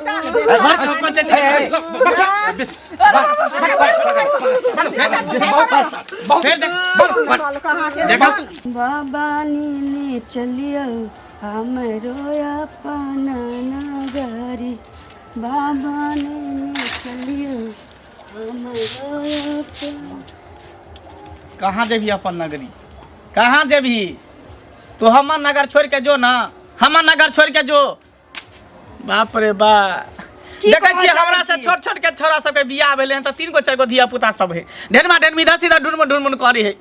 घर के पंचायत बाबा नी चलियो हमरो अपना नगरी बाबा नी चलियो हमरो अपना। कहाँ जेबी अपन नगरी? कहाँ जेबी तू? हमर नगर छोड़ के जो ना, हमर नगर छोड़ के जो। बाप रे बा, देखै छी हमरा से छोट छोट के छोरा सब के बियाह भेले हैं त 3 गो 4 गो धिया पुता सब है, ढेरमा ढेरमी धसी ध ढुनमुन करे है।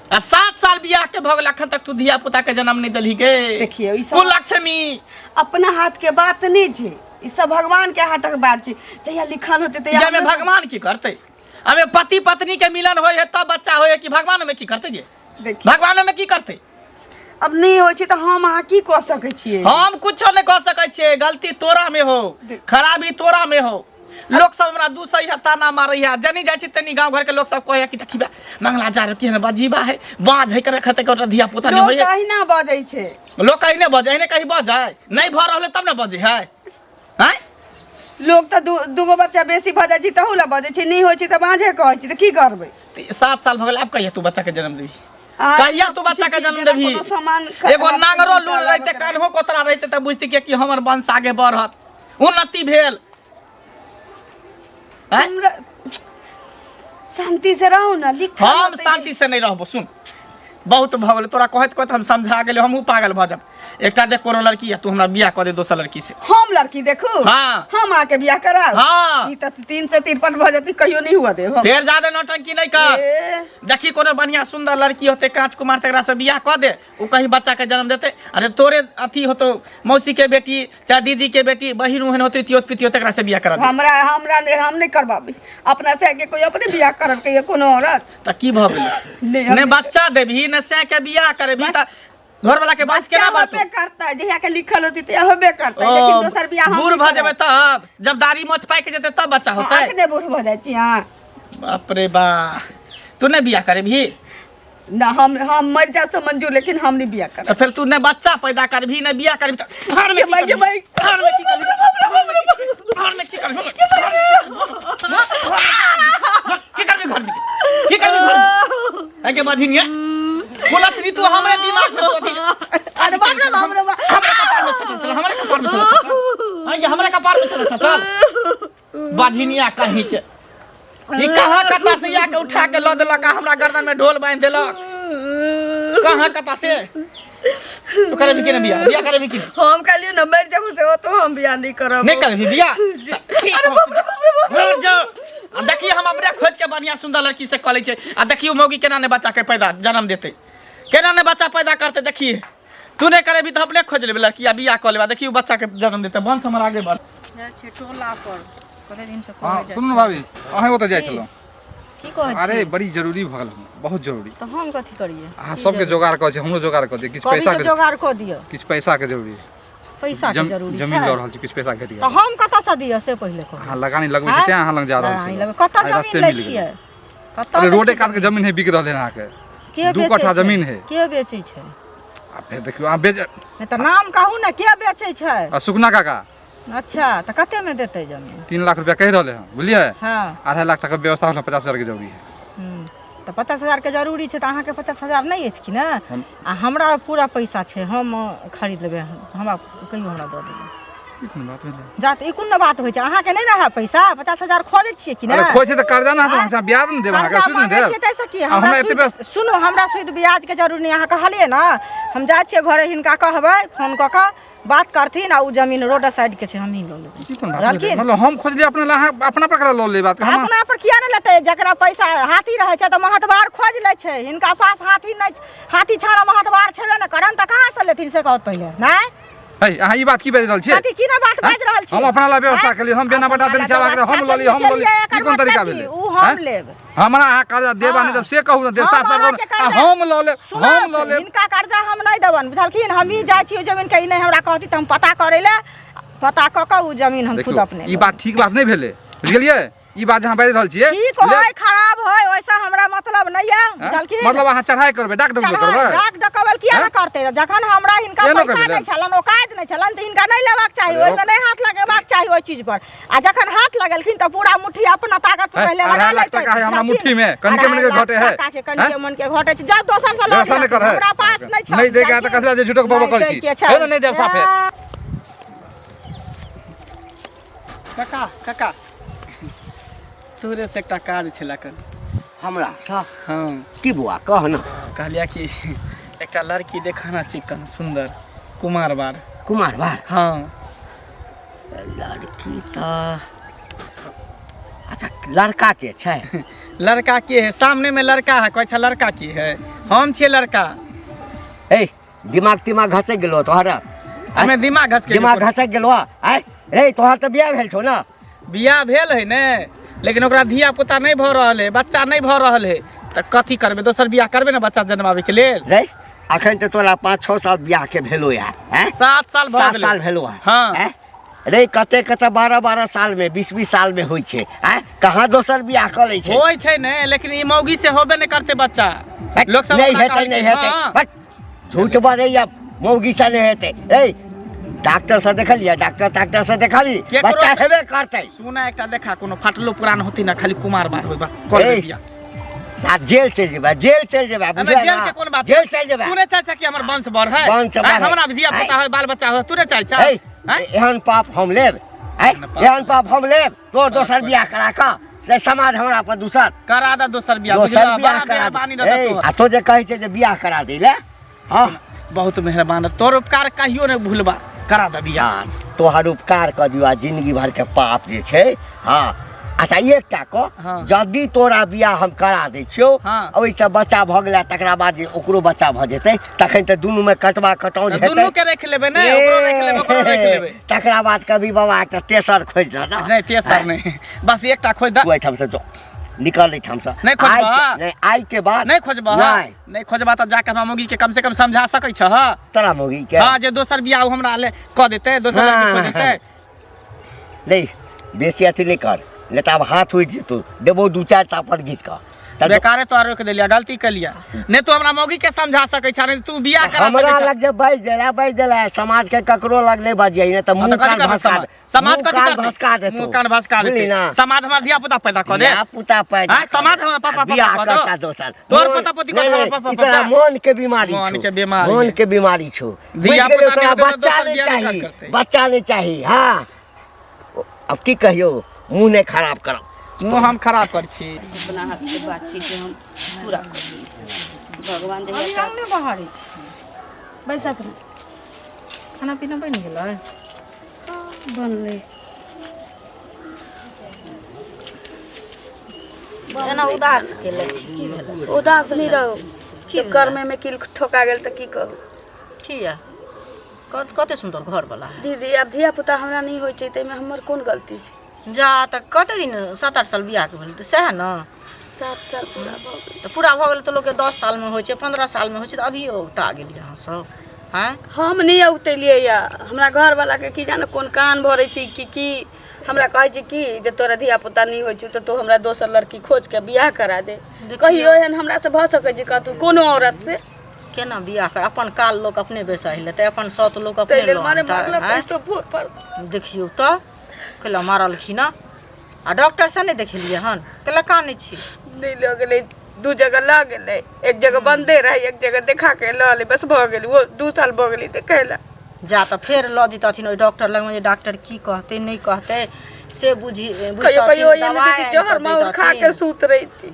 आ 7 साल बियाह के भगल अखन तक तू धिया पुता के जन्म नहीं दलही के। देखिए ई सब कुल लक्ष्मी अपना हाथ के बात नहीं छे, ई सब भगवान के हाथ के बात छे। जहिया लिखल होते तहिया में भगवान की करते? अबे पति पत्नी के मिलन होय है तब बच्चा होय है कि भगवान में की करते ये? भगवान में की करते? अब नहीं हो छे त हम अहाँ की कह सकै छियै? हम कुछ नहीं कह सकै छियै। गलती तोरा में हो, खराबी तोरा में हो। लोग सब हमरा दूसरी हत्ता ना मारै है। जनी जाय छी तनी गांव घर के लोग सब कहे कि देखिबा मंगला जा रखी है बजीबा है बाज है करे खते के धिया पुता नहीं होय। लोग कहीं ना बजै छे, लोग कहीं नहीं बजे है, कहीं बजाय नहीं भ रहले तब ना बजे है। हैं लोग त दूगो बच्चा बेसी भ जाय छी तहु ला बजै छी, नहीं होय छी त बाजे कहै छी त की करबै? 7 साल भ गेल अब कहिया तू बच्चा के जन्म देबी? कहिया तू बच्चा के जन्म देबी? एगो नांगरो लूल रहते कान्हो कोतरा रहते त बुझती कि हमर वंश आगे बढ़त, उन्नति भेल। शांति से रहो ना। लिख हम शांति से नहीं रहबो। सुन बहुत भगल तोरा कहत कहत हम समझा गेले, हमहू पागल भ जाब। एकटा देख कोनो लड़की है, तू हमरा बियाह क दे दोसर लड़की से। हम लड़की देखू? हाँ हम आके बियाह कराब? हाँ ई त 3 से 53 भ जती, कहियो नहीं हुआ दे। फिर ज्यादा नौटंकी नहीं कर। देखी कोनो बढ़िया सुंदर लड़की होते कांच कुमार तकरा से बियाह क दे, उ कहीं बच्चा के जन्म देते। अरे तोरे अथी होतो मौसी के बेटी चाहे दीदी के बेटी बहिन उहन होती तियोत पितियो तकरा से बियाह करा दे। हमरा हम नहीं करबाबी अपना से के कोई अपने बियाह करल के कोनो औरत त की भ गेलै? ने बच्चा देबही ने से के बियाह करबी त घर वाला के बात केना बात करता है? जहिया के लिखल होती त होबे करता है, लेकिन दोसर बियाह हम बूढ़ भ जेबे तब, जब दाढ़ी मोछ पाइ के जेते तब बच्चा होतै। अखने बूढ़ भ जाय छी। हां बाप रे बा, तू ने बियाह करबी ना? हम मर जा सो मंजूर, लेकिन हम नहीं बियाह कर। फिर तू ने बच्चा पैदा करबी ने बियाह करबी त घर में की करबी? घर में की करबी? घर में की करबी? की करबी घर में? की करबी घर में? आगे बाजिनिया बोलत नी तू हमरे दिमाग में तो थी। अरे बाप रे बाप रे बाप, हमरे कपार में सटल चल, हमरे कपार में चल। आगे हमरे कपार में चल सटल बाजिनिया कहीं के। ई कहां कता से या के उठा के ल देलक, हमरा गर्दन में ढोल बांध देलक। कहां कता से? तू करबी कि नहीं बियाह? बियाह करबी कि नहीं? हम कहलियो न मर जाऊ से तो हम बियाह नहीं करब। नहीं करबी बियाह? अरे बाप रे बाप रे मर जा। आ देखिए हम अपने खोज के बढ़िया सुंदर लड़की से कॉलेज छै। आ देखियो मौगी केना ने बच्चा के पैदा जन्म देते, केना ने बच्चा पैदा करते। देखिए तू नहीं करेबी तो अपने खोज लेबे लड़की, आ बियाह क लेबा। देखियो बच्चा के जन्म देते, वंश हमर आगे बढ़। जा छै टोला पर कते दिन से हां कहै सुन भाभी अहे ओत जाय छलो। की कहै छी? अरे बड़ी जरूरी भ गेल, बहुत जरूरी। तो हम कथि करिए? हां सबके जोगाड़ क छै, हमरो जोगाड़ क दे। किछ पैसा के जोगाड़ क दियो। किछ पैसा के जरूरी, पैसा के जरूरी छै। जमीन ल रहल छी, किछ पैसा के दियो। तो हम कत से दियो से पहिले कह। हां लगानी लगबै छै, त्या अहाँ लग जा रहल छी। कत जमीन ले छियै? कत? अरे रोडे काट के जमीन है बिक रहल है अहाँ के। 2 कट्ठा जमीन है। के बेचै छै? आ फिर देखियो अहाँ बेच नहीं तो नाम कहू ना, के बेचै छै? सुखना काका। अच्छा तो कते में देते जमीन? 3 लाख रुपया कह रहले हैं, बुझलिए? हां 2.5 लाख तक के व्यवस्था होला, 50,000 के जरूरी है। तो 50,000 के जरूरी छै, तो अहाँ के 50,000 नहीं अछि कि ना? आ हमरा पूरा पैसा छै, हम खरीद लेबै। हमरा कहियो हमरा दऽ देबै। ई कोन बात भेलै? जात ई कोन बात होइ छै? अहाँ के नहीं रहा पैसा? 50,000 खोजै छियै कि ना? अरे खोज छै त कर्जा ना त हमसे ब्याज न देब, अहाँ के सुन दे। तैसे की हमरा सुनो, हमरा सुध ब्याज के जरूरी नहीं। अहाँ कहलिए ना हम जाय छियै घरे, हिनका कहबै फोन क के बात करथिन, आ उ जमीन रोड साइड के छै, हम ही ल लेबै। ई कोन बात भेलै? मतलब हम खोज लिए अपना अपना पर ल ले बात हम अपना पर किया नहीं लेते? जकरा पैसा हाथी रहे छै त महतबार खोज ले छै। हिनका पास हाथी नहीं, हाथी छाड़ा महतबार छेबे न करन, त कहां से लेथिन से कहत पहिले? नहीं है अहाँ ई बात की बाजि रहल छियै? हाथी की ना बात बाज रहल छी? हम अपना ला व्यवस्था के लिए हम बिना बता देली चावा के हम ल ली ई कोन तरीका भेलै? उ हम लेब। हमरा अहाँ कर्जा देबा नहीं तब से कहू ना, देब साफ साफ हम ल ले, हम ल ले। इनका कर्जा हम नहीं देबन, बुझलखिन? हम ही जाय छी जमीन के नहीं हमरा कहती त हम पता करे ले, पता क के उ जमीन हम खुद अपने। ई बात ठीक बात नहीं भेलै, बुझलिए? ई बात जहां बाज रहल छियै ठीक होय खराब होय वैसा हमरा मतलब नहीं है बुझलखिन मतलब अहाँ चढ़ाई करबे डाक डकबे करबे डाक डकबल किया ना करते जखन हमरा हिनका पैसा नहीं छलन औकात नहीं छलन त हिनका नहीं लेबाक चाही ओइ में नहीं हाथ लगेबाक चाही ओइ चीज पर आ जखन हाथ लगलखिन त पूरा मुट्ठी अपना ताकत पहले लगा लेते है हमरा मुट्ठी में कनके मन के घटे है कनके मन के घटे जा दोसर से लो हमरा पास नहीं छ नहीं देगा त कसला जे झुटक बाबा कर छी है ना नहीं देब साफे काका तोरे से एकटा काज छला कन हमरा सब हाँ की बुआ कह न कहलिया कि एकटा लड़की देखाना चिकन सुंदर कुमारवार कुमारवार हाँ लड़की तो अच्छा लड़का के छै लड़का के है सामने में लड़का है कहै छै लड़का की है हम छियै लड़का ए दिमाग घसक गेलो तोहरा हमें दिमाग घस के दिमाग घसक गेलो आय रे तोहर त बियाह भेल छौ ना बियाह भेल है ने लेकिन ओकरा धिया पुता नहीं भ रहल है बच्चा नहीं भ रहल है त कथी करबे दोसर बियाह करबे ना बच्चा जन्मावे के लेल रे अखन त तोरा 5-6 साल बियाह के भेलो यार हैं 7 साल भ 7 साल भेलो हाँ रे कते 12 साल में 20 साल में होई छे हैं कहां दोसर बियाह कर लै छे होय छै ने लेकिन ई मौगी से होबे नहीं करते बच्चा लोग सब नहीं हेतै बट झूठ बाजैया मौगी से नहीं हेतै रे डॉक्टर से देखलिए डॉक्टर से देखाली बच्चा हेबे करतै सुना एकटा देखा कोनो फाटलो पुरान होती ना खाली कुमार बार होय बस कर दिया साथ जेल चल जेबा बुझा जेल के कोन बात जेल चल जेबा तूने चाचा कि हमर वंश बर है हमरा धिया पुता है बाल बच्चा है तूने चाचा एहन पाप हम लेब एहन पाप हम लेब तो दोसर बियाह करा का से समाज हमरा पर दूसर करा दा दोसर बियाह दोसर बियाह करा दे आ तो जे कहै छै जे बियाह करा देले हां बहुत मेहरबान तोर उपकार कहियो नहीं भूलबा करा दे बियाह तोहर उपकार क दिवा जिंदगी भर के पाप जे छै हां अच्छा एकटा को जल्दी तोरा बियाह हम करा दै छियो ओइ से बच्चा भ गेला तकरा बाद जे ओकरो बच्चा भ जेतै तखन त दुनू में कटवा कटौज हेतै दुनू के रख लेबे ने ओकरो रख लेबे ओकरो रख लेबे तकरा बाद कभी बाबा एकटा तेसर खोज द नहीं तेसर नहीं बस एकटा खोज द तू एठाम से जो निकल एठाम से नहीं खोजबा नहीं आई के बाद नहीं खोजबा नहीं खोजबा त जाके हम मौगी के कम से कम समझा सकै छ तोरा मौगी के हां जे दोसर बियाह हमरा ले क देतै दोसर लड़की खोज देतै नहीं बेसी अथी नहीं कर ले तब हाथ उठ जेतौ देबो 2-4 तापर घीच का बेकारे तो रोक देलिया गलती कर लिया नहीं तो हमरा मौगी के समझा सकै छ नहीं तू बियाह करा सकै छ हमरा लग जे बाज देला समाज के ककरो लग नहीं बाजियै ने त मुंह कान भसका समाज का भसका दे मुंह कान भसका दे समाज हमर धिया पुता पैदा कर दे धिया पुता पैदा समाज हमरा पापा बियाह करता दोसर तोर पता पति कर पापा तोरा मन के बीमारी छौ मन के बीमारी छौ धिया पुता बच्चा नहीं चाहिए हां अब की कहियो मुंह ने खराब करो मुंह हम खराब कर छी अपना हाथ के बात छी जे हम पूरा कर भगवान जे हमने बहारी छी बैसा कर खाना पीना बन गेलै बनले एना उदास केले छी की भेल उदास नहीं रहो कि कर्मे में किल ठोका गेल त की कहू ठीक है कते सुंदर घर वाला है दीदी अब धिया पुता हमरा नहीं होय छै तै में हमर कोन गलती छै जा त कते दिन 7-8 साल बियाह के भेल त सह न 7 साल पूरा भ गेल त पूरा भ गेल त लोग के 10 साल में होय छै 15 साल में होय छै त अभी उता गेलियै अहाँ सब हैं हम नहीं उतेलिए या हमरा घर वाला के की जाने कोन कान भरै छी की हमरा कहै छी कि जे तोरा धिया पुता नहीं होय छै त तू हमरा दोसर लड़की खोज के बियाह करा दे कहियो एहन हमरा से भ सकै छै कतू कोनो औरत से केना बियाह कर अपन काल लोग अपने बेसाहि लेते अपन सत लोग अपने देखियो त कला मारलखिन आ डॉक्टर से नहीं देखलिए हन कला का नहीं छी नहीं ल गेलै 2 जगह ला गेलै एक जगह बंदे रहे एक जगह देखा के ल ले बस भ गेलै वो 2 साल भ गेलै त कहला जा त फेर ल जितथिन ओइ डॉक्टर लग में डॉक्टर की कहते नहीं कहते से बुझी कहियो दवाई जहर मार खा के सूत रही थी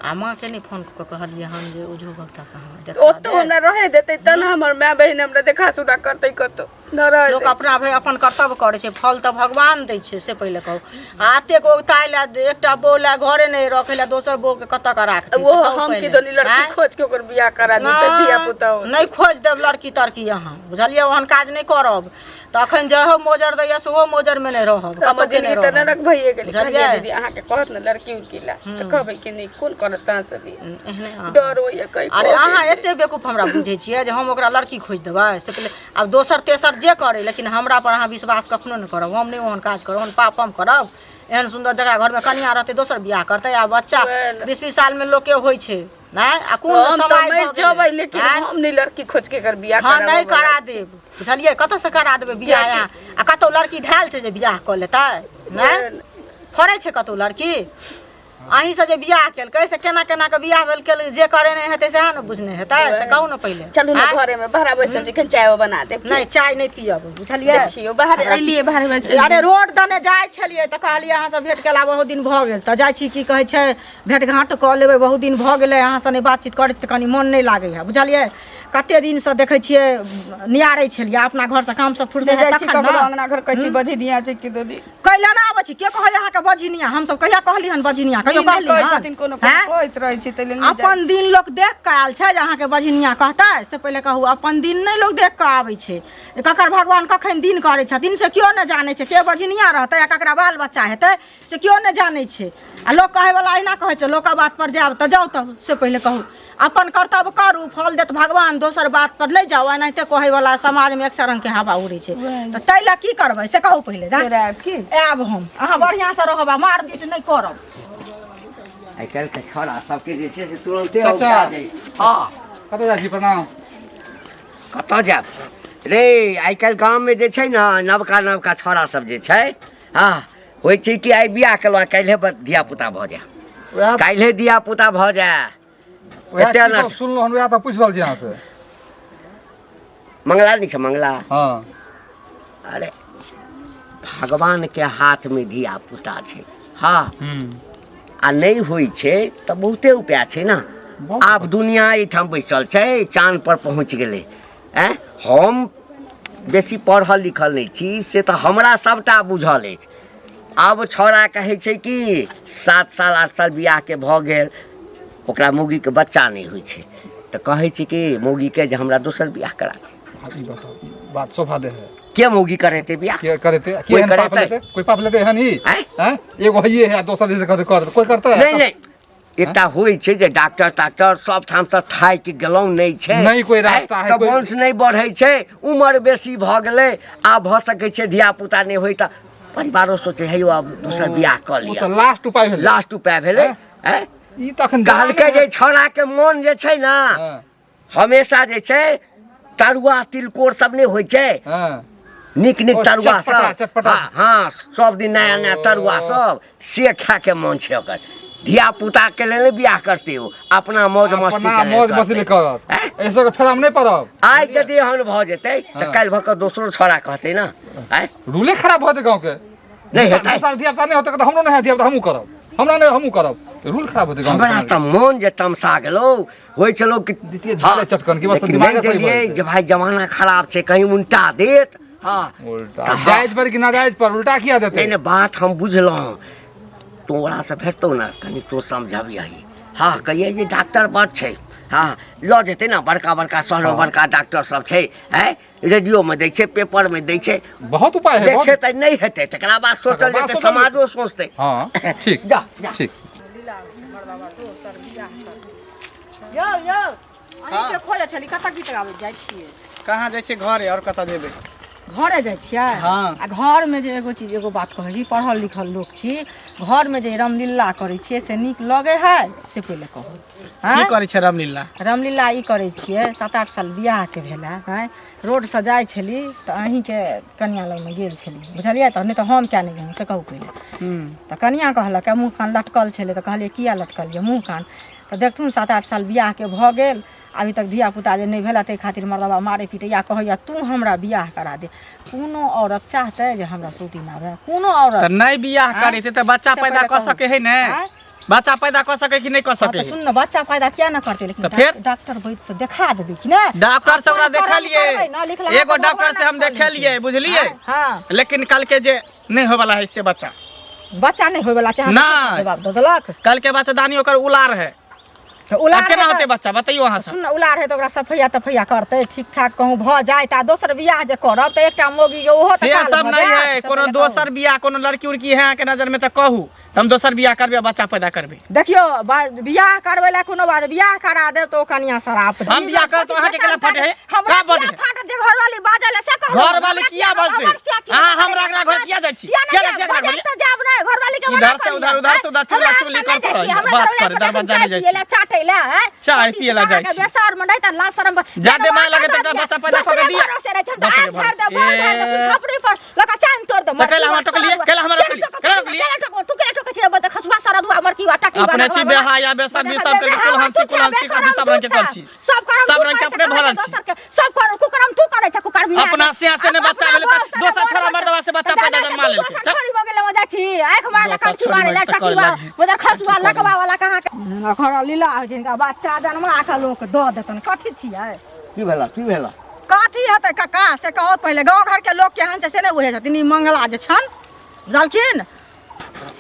आ मां के नहीं फोन क कहलिए हम जे ओझो भक्ता से हम देखा ओ तो हमरा रहे देते त न हमर माय बहिन हमरा देखा सुना करते कतो न रहे लोग अपना भाई अपन कर्तव्य करे छै फल त भगवान दै छै से पहिले कहू आते को उताइला एकटा बोला घरे नहीं रखेला दोसर बो के कत का राख वो हम की दोनी लड़की खोज के ओकर बियाह करा देते धिया पुता नहीं खोज देब लड़की तरकी यहां बुझलिए ओहन काज नहीं करब तखन जहो मोजर दैया सेहो मोजर में नहीं रहब हम जिंदगी त नरक भइए गेली दीदी अहाँ के कहत न लड़की उकिला त कहबै कि नहीं कोन करत ता से भी एहने डर होइए कई अरे अहाँ एते बेकूफ हमरा बुझै छियै जे हम ओकरा लड़की खोज देबै से पहिले अब दोसर तेसर जे करे, लेकिन हमरा पर अहाँ विश्वास कखनो नहीं करब। हम नहीं ओहन काज करब, ओहन पाप हम करब। एहन सुंदर जकरा घर में कनिया रहते दोसर बियाह करते, आ बच्चा 20-20 साल में लोग के होइ छै नहीं। आ कोन समय मर जेबै, लेकिन हम नहीं लड़की खोज के कर बियाह हाँ नहीं करा देब, बुझलिए? कतऽ से करा देबै बियाह यहाँ? आ कतौ लड़की ढाल छै जे बियाह कऽ लेतै नहीं? फड़ै छै कतौ लड़की? अहीं से जे बियाह केलकै से केना केना के बियाह भेल के जे करे नहीं हेतै सेहा न बुझने हेतै, से कहू न पहिले। चलू ना घरे में बाहर बैसल छी, चाय बना दे। नहीं चाय नहीं पियब, बुझलिए? देखियो बाहर एलिए, बाहर में अरे रोड दने जाय छलिए त कहलिए अहाँ से भेट केला बहुत दिन भ गेल, त जाय छी की कहै छै भेट घाट क लेबै, बहुत दिन भ गेलै अहाँ से नहीं बातचीत करै छी त कनी मन नहीं लागै है, बुझलिए? कते दिन से देखै छियै नियारै छलिए, अपना घर से काम सब फुर्सत है तखन ना अंगना घर कहै छी बझिनिया छै कि दीदी कैला ना आबै छी। के कहै अहाँ के बझिनिया? हम सब कहिया कहली हन बझिनिया? कहियो कहली छथिन कोनो कहैत रहै छी तले अपन दिन लोग देख के आयल छै जे अहाँ के बझिनिया कहतै? से पहिले कहू अपन दिन नहीं लोग देख के आबै छै। ककर भगवान कखन दिन करै छथिन से केओ नहीं जानै छै। के बझिनिया रहतै आ ककरा बाल बच्चा हेतै से केओ नहीं जानै छै। आ लोग कहै वाला अहिना कहै छै, लोक बात पर जाब त जाउ, तब से पहिले कहू अपन कर्तव्य करू, फल देत भगवान, दोसर बात पर नहीं जाओ। एनाहिते कहै वाला समाज में एक रंग के हवा उड़ै छै, त तैला की करबै से कहू पहिले। आब हम अहाँ बढ़िया से रहब, मार पीट नहीं करब। आइ काल्हि के छोरा सबके जे छै से तुरंते औका जाइ। हाँ कतऽ जाइ छी? प्रणाम। कतऽ जाब रे? आइ काल्हि गाममे जे छै ने नवका नवका छोरा सब जे छै, हाँ होइ छै कि आइ बियाह केलहुँ, काल्हे धियापुता भऽ जाए, काल्हे धियापुता भऽ जाए। सुनलहुँ हन, वएह तऽ पूछि रहल छी अहाँ से। मंगला नहीं छै मंगला? हाँ। अरे भगवान के हाथ में धियापुता छै। हाँ आ नहीं होइ छै तऽ बहुते उपाय छै ना। आब दुनिया एहिठाम बैसल छै, चाँद पर पहुँच गेलै। हम बेसी पढ़ल लिखल नहीं छी, से तऽ हमरा सबटा बुझल अछि। आब छौड़ा कहै छै कि 7 साल 8 साल बियाह के भऽ गेल, ओकरा मौगी के बच्चा नहीं होइ छै, तऽ कहै छै कि मौगी के जे हमरा दोसर बियाह करा दे। ई बताओ, बात सोफा दे है। के मौगी करेते बियाह? के करेते? कोई करेते? कोई पाप लेते है नहीं? हैं? एगो हइये है, दोसर जैसे कर कोई करता है? नहीं नहीं, एकटा होइ छै जे डॉक्टर ताक्टर सब ठाम से थाकि गेलौं नहीं छै, नहीं कोई रास्ता है, कोई वंश नहीं बढ़ै छै, उम्र बेसी भऽ गेलै, आब भऽ सकै छै धिया पुता नहीं होइ त परिवारो सोचे है अब दोसर बियाह कर लिया। तो लास्ट उपाय भेलै। लास्ट उपाय भेलै। ई तखन कहलकै जे छौड़ा के मन जे छै ना हमेशा जे छै तरुआ तिलकोर सब नहीं होइ छै, निक निक तरुआ सब, हाँ सब दिन नया नया तरुआ सब से खा के मन छै ओकर। धिया पुता के लेल बियाह करते हो, अपना मौज मस्ती करत, ऐसे के फेराम नहीं पड़ब। आइ यदि एहन भऽ जेतै तऽ काल्हि भऽ कऽ दोसरो छौड़ा कहतै ना, रूले खराब भऽ जेतै गाँव के। नहीं हेतै, धिया पुता नहीं होतै तऽ हमरो नहीं है, धिया पुता हमहूँ करब, हमरा नहीं हमहूँ करब, रूल खराब होतै गाँव। हमरा तऽ मन जे तमसा गेलौ, होइ छलो कि चटकन की बस दिमाग सही है जे भाई जमाना खराब छै, कहीं उल्टा देत। हाँ उल्टा जायज पर कि नाजायज पर उल्टा किया देते? नहीं बात हम बुझलहुँ, तोरा से भेटतौ ना कनी तो समझबिही। हाँ कहिए जे डॉक्टर बड़ छै, हाँ लऽ जेतै ना, बड़का बड़का शहर बड़का डॉक्टर सब छै, रेडियो में दै छै, पेपर में दै छै, बहुत उपाय है। देखे तऽ नहीं हेतै, तकरा बाद सोचल जेतै, समाजो सोचतै। हाँ ठीक जा ठीक। यो अहीं के खोजे छली, कतऽ गीत गाबै जाइ छियै? कहाँ जाइ छियै? घरे। और कतऽ जेबै? घरे जाइ छियै। हाँ। आ घर में जे एगो चीज एगो बात कहै छी, पढ़ल लिखल लोग छी, घर में जे रामलीला करै छियै से नीक लगे है से पहिले कहू। की करै छै रामलीला? रामलीला ई करै छियै, 7-8 साल बियाह के भेला है, रोड से जाइ छली तऽ अहीं के कनिया लग में गेल छली, बुझलियै? तऽ नहीं तऽ हम क्या नहीं गेलहुँ से कहू पहिले। तऽ कनिया कहलक मुँह कान लटकल छलै, तऽ कहलियै किया लटकल यऽ मुँह कान? तऽ देखथुन 7-8 साल बियाह के भऽ गेल, अभी तक धिया पुता जे नहीं भेला, ताहि खातिर मर्दबा मारे पीटे या कहैया तू हमरा बियाह करा दे। कोनो औरत चाहते जे हमरा सूती ना आवे? कोनो औरत तऽ नहीं बियाह करै छै तऽ बच्चा पैदा कऽ सकै है ने? बच्चा पैदा कऽ सकै कि नहीं कऽ सकै? सुन न, बच्चा पैदा किया ना करते, लेकिन फिर डॉक्टर वैद्य से देखा देबै कि ना? डॉक्टर से हमरा देखलिए, एगो डॉक्टर से हम देखलिए, बुझलिए? हाँ। लेकिन कल के जे नहीं हो वाला है इससे बच्चा नहीं होय वाला चाहे ना, बाप दे देलक। कल के बच्चादानी ओकर उलार है, तो उलार केना होते बच्चा बताइयो अहाँ सब? सुन उलार है तो ओकरा सफैया तफैया करते, ठीक ठाक कहूँ भ जाए ता दोसर बियाह जे करब त एकटा मोगी के ओहो त से सब नहीं है। कोनो दोसर बियाह कोनो लड़की उड़की है के नजर में तो कहू, हम दोसर बियाह करबे बच्चा पैदा करबे। देखियो बियाह करबै ला कोनो बात बियाह करा दे तो कनिया शराब हम बियाह कर तो अहाँ के केना फटे है हमरा का फटे फाट जे घर वाली बाजल से कह घर वाली किया बजते हां हमरा एकरा घर किया जाइ छी केना छै एकरा घर तो जाब नै घर वाली के इधर से उधर चुला चुली करते रह बात कर दरवाजा में जाइ छी ले चाटे ले चाय पिए ला जाइ छी बेसार में नै त ला शरम जादे माय लगे त एकटा बच्चा पैदा कर दिया खपड़ी पर लका चान तोड़ दे कला हमरा टकलिए कला हमरा टकलिए तू केला टक छै बता खसुआ सारा दुआ हमर की टाटी अपने छी बेहाया बेसर भी सब करके कुलहंसी का सब रंग के कर छी सब रंग के अपने भरल छी सब कर कुकरम तू करे छ कुकर मिया अपना से ने बच्चा भेले त दोसर छोरा मर्दवा से बच्चा पैदा जन्मा ले छोरी हो गेले मजा छी आंख मार ला कम छुआ ले टाटी बा उधर खसुआ लकवा वाला कहां के घर लीला हो जिनका बच्चा जन्मा के लोक द देतन कथि छियै की भेला कथी हेतै काका से कहत पहिले गांव घर के लोग के हन से नै बुझै छथिन ई मंगला जे छन बुझलखिन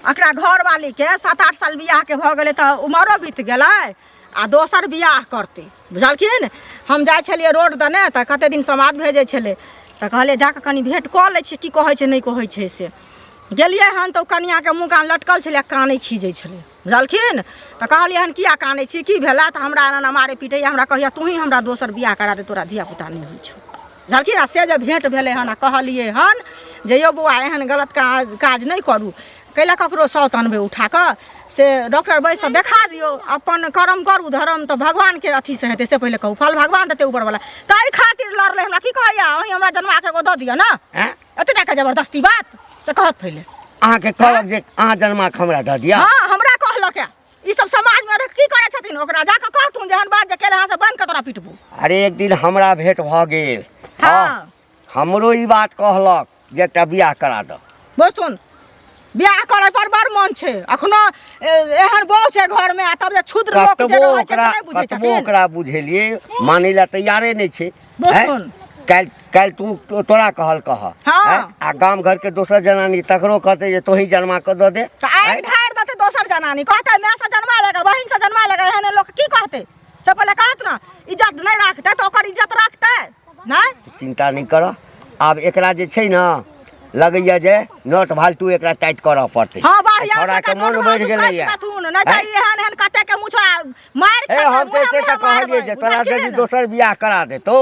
एकरा घर वाली के 7-8 साल बियाह के भ गेलै त उमरो बीत गेलै आ दोसर बियाह करते बुझलखिन हम जाइ छलियै रोड दने त कते दिन समाज भेजै छलै त कहले जाके कनी भेंट क लै छी की कहै छै नै कहै छै से गेलियै हन त कनिया के मुँह कान लटकल छलै कानै खीजै छलै बुझलखिन त कहलियै हन किया कानै छी की भेला त हमरा एना मारे पीटै हमरा कहैया तू ही हमरा दोसर बियाह करा दे तोरा धिया पुता नै होइ छौ बुझलखिन आ से जे भेंट भेलै हन आ कहलियै हन जे यौ बौआ एहन गलत काज नै करू कैला ककरो सौत अनबै उठा कऽ से डॉक्टर बैस देखा दियौ अपन कर्म करू धर्म तऽ भगवान के अथी से हेतै से पहिले कहू फल भगवान देतै ऊपर वाला ताहि खातिर लड़ले हमरा की कहैया अहीं हमरा जन्मा के एगो दऽ दिअ ना एते के जबरदस्ती बात से कहत पहिले अहाँ के कहलक जे अहाँ जन्मा के हमरा दऽ दिअ हां हमरा कहलक ई सब समाज में की करे छथिन ओकरा जाके कहथुन जेहन बात जे केले हां से बन के तोरा पिटबू अरे एक दिन हमरा भेंट भ गेल हां हमरो ई बात कहलक जे एकटा बियाह करा दऽ बोस्तुन बियाह करे पर बड़ मन छै अखनो एहन बहु छै घर में आ तब जे क्षुद्र लोक जे रहै छै से नै बुझै छथिन ओकरा बुझेलिए मानै ला तैयारे नै छै बोस्तुन काल तू तोरा कहल कह आ गाम घर के दोसर जनानी तकरो कहते जे तोही जन्मा के दऽ दे त आइ ढार देते दोसर जनानी कहते मैं से जन्मा लेगा बहिन से जन्मा लेगा एहन लोग की कहते से पहिले कहत ना इज्जत नै राखते त ओकर इज्जत राखते नै चिंता नै कर आब एकरा जे छै ना लगैया जे नट भालतू एकरा टाइट करऽ पड़तै हां बढ़िया छोरा के मन बढ़ गेलै या नै त एहन कते के मुछा मार के हम ते कहलिए जे तोरा यदि दोसर बियाह करा देतो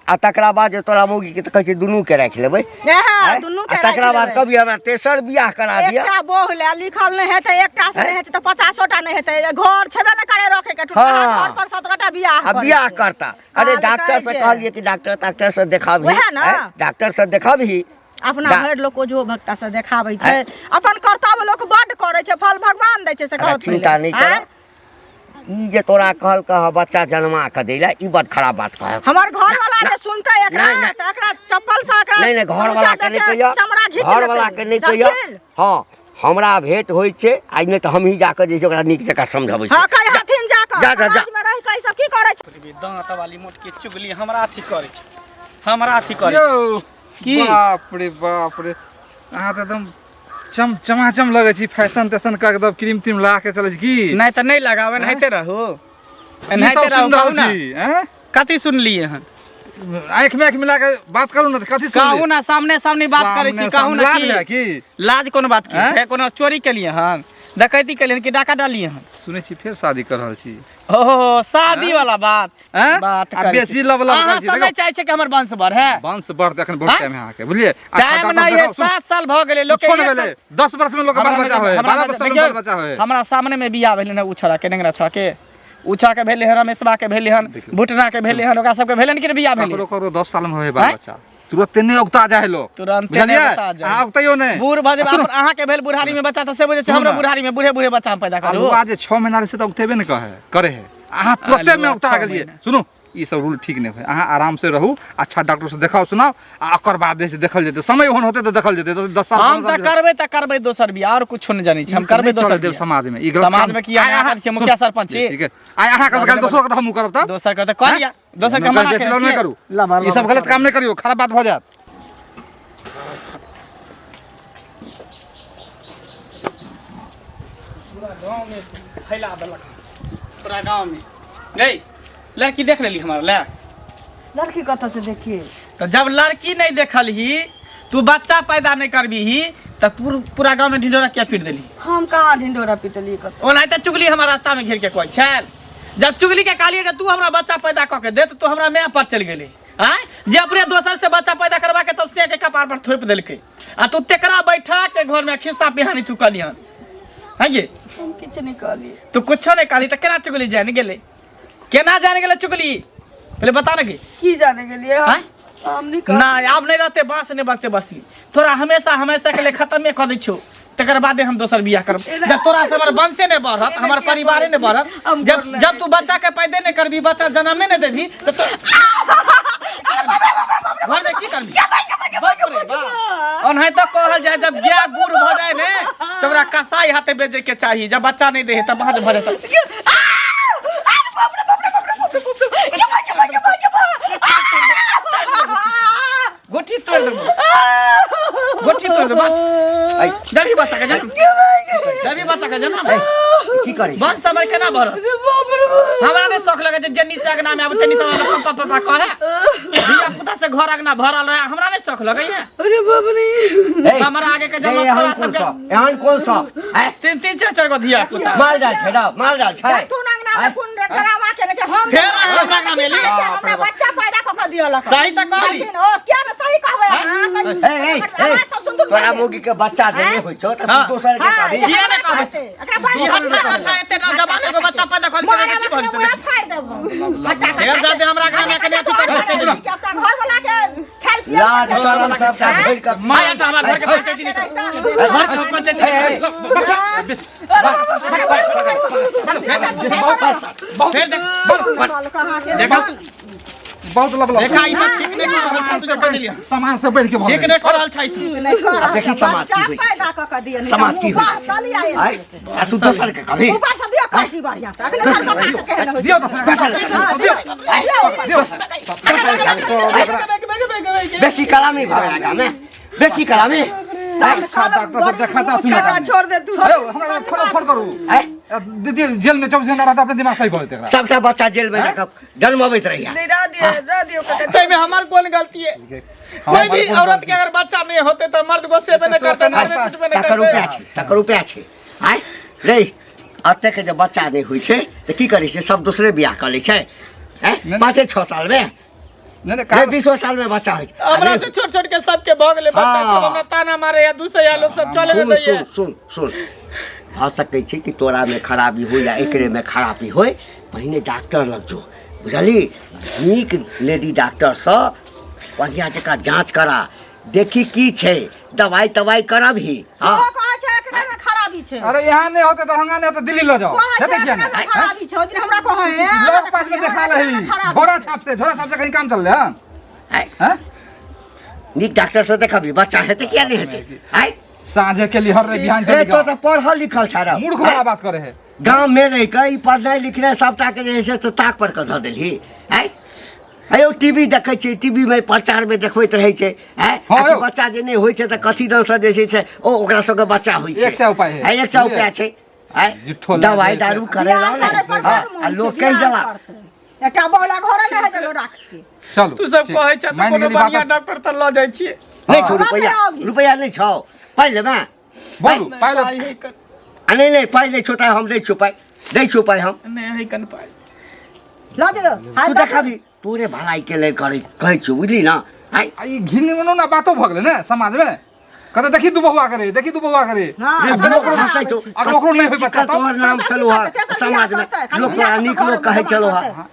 आ तकरा बाद जे तोरा मौगी के त कहै छै दुनू के राख लेबै हां दुनू के तकरा बाद कभी हमरा तेसर बियाह करा दिया एकटा बोह ले लिखल नै हेतै एकटा से नै हेतै त 50टा नै हेतै घर छेबे नै करे रखे के घर पर 17टा बियाह करता अरे डॉक्टर से कहलिए कि डॉक्टर से देखाबी डॉक्टर से देखाबी अपना भर लोग जो भक्ता से देखाबै छै अपन कर्तव्य लोग बड करे छै फल भगवान दै छै से कहत चिंता नै कर ई जे तोरा कहल कह बच्चा जन्मा के देला ई बड खराब बात कह हमर घर वाला जे सुनते एकरा त एकरा चप्पल से एकरा नै घर वाला के नै कहिया घर वाला के नै कहिया हां हमरा भेंट होय छै आइ नै त हम ही जाके जे ओकरा नीक जका समझाबै छै हां कहि हथिन जाके समाज में रह के सब की करे छै दांत वाली मोट के चुगली हमरा अथी करे छै हमरा अथी करे छै की बाप रे अहाँ त एकदम चमाचम लगे छी फैशन तैशन का एकदम क्रीम तीम लगा के चले छी की नहीं त नहीं लगावे नहिते रहो नहिते रहो ना हैं कथि सुनलिए हन आंख में आंख मिला के बात करू ना कथि सुन कहू ना सामने सामने बात करे छी कहू ना की लाज कोन बात की है कोनो चोरी के लिए हन डकैती के लिए कि डाका डालिए हन सुने छी फिर शादी कर रहल छी ओहो शादी वाला बात बात आ बेसी लवला कर छी समय चाहे छै कि हमर वंश बढ़ है वंश बढ़ त एखन बहुत टाइम है के बुझलिए टाइम नहीं है 7 साल भ गेले लोग के 10 वर्ष में लोग के बाल बच्चा होय 12 वर्ष में बाल बच्चा होय हमरा सामने में बियाह भेले न उछरा के नेंगरा छ के उछा के भेले हन रमेशबा के भेले हन भुटना के भेले हन ओका सब के भेले न कि बियाह भेले करो 10 साल में होय बाल बच्चा तुरंत नहीं उगता जाए लोग तुरंत नहीं उगता जाए हां उगतायो नहीं बूढ़ भजे अहाँ के भेल बुढ़ारी में बच्चा त से बुझे छै हमरा बुढ़ारी में बूढ़े बूढ़े बच्चा हम पैदा करू आज 6 महीना से त उगतेबे न करे है अहाँ तुरंत में उगता गेलिए सुनो ई सब रूल ठीक नहीं है अहाँ आराम से रहू अच्छा डॉक्टर से देखाओ सुनाओ आ ओकर बाद से देखल जेते समय होन होते तो देखल जेते 10 साल हम त करबे दोसर बियाह और कुछ न जानि छी हम करबे दोसर देव समाज में समाज में किया अहाँ कर छी मुखिया सरपंच छी ठीक है आय अहाँ कर दोसर के हम करब त दोसर के त करिया दोसर के मना के नहीं करू ई सब गलत काम नहीं करियो खराब बात भ जात पूरा गांव में फैला देलक पूरा गांव में नहीं लड़की देख लेली हमार ले लड़की कत से देखिए तो जब लड़की नहीं देखल ही तू बच्चा पैदा नहीं करबी ही तब पूरा गांव में ढिंढोरा क्या पीट देली? हम कहाँ ढिंढोरा पीटलिए कतौ। ओनाहिते चुगली हमारा रास्ता में घेर के कोई छल। जब चुगली के कहलिए कि तू हमरा बच्चा पैदा क के दे तो तू हमरा मैं पर चल गेली। आय जे अपने दोसर से बच्चा पैदा करवा के तब से के कपार पर थोप देलके आ तू तेकरा बैठा के घर में खिस्सा पिहानी तू कलियन। हां ये हम किछ नहीं कहलिए। तू कुछ नहीं कहली त केना चुगली जान गेले? केना जान गेले चुगली? पहले बता ना की जाने के लिए हैं? हम नहीं ना अब नहीं रहते बांस नहीं बचते बस्ती थोड़ा हमेशा के लिए खत्म कर दी छो तकर बादे हम दोसर बियाह करब। जब तोरा से हमर वंशे नहीं बढ़त हमर परिवारे नहीं बढ़त जब तू बच्चा के पैदे नहीं करबी बच्चा जन्मे नहीं देबी तो घर में की करबी? ओनाहि तो कहल जाए जब गाय बूढ़ भ जाए ने तो ओकरा कसाई हाथे बेचे के चाहिए। जब बच्चा नहीं दे तब बाहर भ जाता गोठी तोड़ दे बस जब बच्चा का जन्म की करी बंद समय केना भरत? हमरा ने शौक लगे जे जन्नी से अगना में आब तनी समय पापा पापा कहे बिया पुता से घर अगना भरल रहे हमरा ने शौक लगे है। अरे बाप रे हमरा आगे के जमा छोरा सब एहन कोन सा तीन चार गो धिया पुता माल डाल छै माल डाल छै तू नंगना में कुन ड्रामा केने छै हम फेर हमरा अगना में ली हमरा बच्चा पैदा क के दियलक। सही त कहली लेकिन ओ क्या न सही कहबै हां सही सब सुन तू तोरा मोगी के बच्चा देने होइ छौ त तू दोसर के कहबी किया ने कहते एकरा ई हट्ठा एते ना जमाने को बच्चा पैदा कर के की भइल मैं फाड़ देबो हटा फेर जाते हमरा अगना में के अथी कर के अपना घर वाला के खेल लाज शरम सब का झेल के माया त हमरा घर के पंचायती नहीं घर के पंचायती फेर देखा तू बहुत लब देखा ई सब ठीक नहीं कर तुझे कर लिया सामान से बैठ के ठीक नहीं कर रहल छै देखी समाज की होइ पैदा क के दियन समाज की होइ आय आ तू दोसर के कहबी ऊपर से दियो काची बढ़िया से अगले साल बता के कहने हो दियो दोसर बेसी कलामी भागा में बेसी कलामी डॉक्टर सब देखाता सुना छोड़ दे तू हमरा फोन करू दीदी जेल में 24 घंटा रहता अपने दिमाग सही कर देते सबटा बच्चा जेल में जाकर जन्मबैत रहिया नहीं रह दियो तै में हमार कौन गलती है? कोई भी औरत के अगर बच्चा नहीं होते तो मर्द को सेवे नहीं करते नार में कुछ में नहीं तकर रुपया छै आय रे अते के जब बच्चा नहीं होइ छै त की करै छै सब दूसरे बियाह कर लै छै 5-6 साल में नहीं 20 साल में बच्चा होइ हमरा से छोट के सबके भगले बच्चा सब हमरा ताना मारे या दूसरे लोग सब चले में दैए। सुन भ सकै छै कि तोरा में खराबी हो या एकरे में खराबी होय पहिने डॉक्टर लग जो बुझली नीक लेडी डॉक्टर से बढ़िया जका जांच करा देखी की छै दवाई तवाई करबही सो कह छै एकरे में खराबी छै। अरे यहाँ नहीं होते तो हंगा नहीं होते दिल्ली ले जाओ है क्या नहीं खराबी छै ओतिर हमरा कहे लोग पास में देखा रही झोरा छाप से कहीं काम चल रहा है नीक डॉक्टर से देखबी बच्चा हेते क्या नहीं हेते आय साँझे के लिए हर रे बिहान ए तो पढ़ल लिखल छाड़ा मूर्ख वाला बात करे है गांव में रह के ई पढ़नाइ लिखनाइ सबटा के जे छै से ताक पर क ध देलही आय आयो टीवी देखै छै टीवी में प्रचार में देखबैत रहै छै आय बच्चा जे नहीं होइ छै त कथी दन से जे छै से ओकरा सबके बच्चा होइ छै 100 उपाय है 100 उपाय छै आय दवाई दारू करे ला आ लोग कहि देला एकटा बोला घर में है जगह राखते चलो तू सब कहै छ त कोनो बढ़िया डॉक्टर त ल जाय छी नहीं छौ रुपया नहीं छौ पहिले में बोलू पहले नहीं पहिले छौ त हम दै छौ पाई हम नहीं है कन पाई ल जो तू देखबी तोरे भलाई के लेल करे कहै छौ बुझली ना आय ई घिन मनो ना बातो भ गेलै ने समाज में कते देखी तू बहुआ करे ओकरो हंसै छौ और ओकरो नहीं होय बच्चा तोहर नाम चलो समाज में लोग तोरा नीक लोग कहै चलो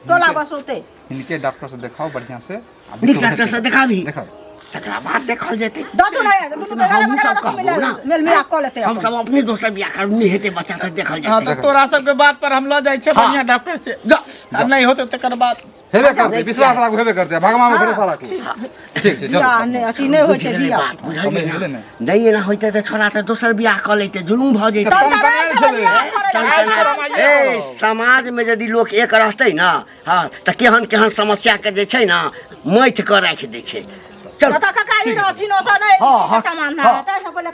टोला बसोते इनके डॉक्टर से दिखाओ बढ़िया से नीक डॉक्टर से दिखाबी दिखाओ तकरा बाद देखल जेतै दतु नहीं तू तो हम सब कहबो ना मेल मिलाप क लेते हम सब अपने दोसर बियाह कर नहीं हेते बच्चा तक देखल हां जेतै तो तोरा सब के बात पर हम ल जाय छै बढ़िया डॉक्टर से जा अब नहीं होते तकर बात हेबे करते विश्वास राखू हेबे करते भगवान में भरोसा राखू ठीक छै चलो नहीं अच्छी नहीं होय छै दिया बुझलियै नहीं ना होइते त छोरा त दोसर बियाह क लेते जुलुम भ जेतै ए समाज में यदि लोग एक रहतै ना हां त केहन समस्या के जे छै ना मैथ क राख दै छै चल तो का काई रहथिन ओ तो नहीं सामान ना त सब पहले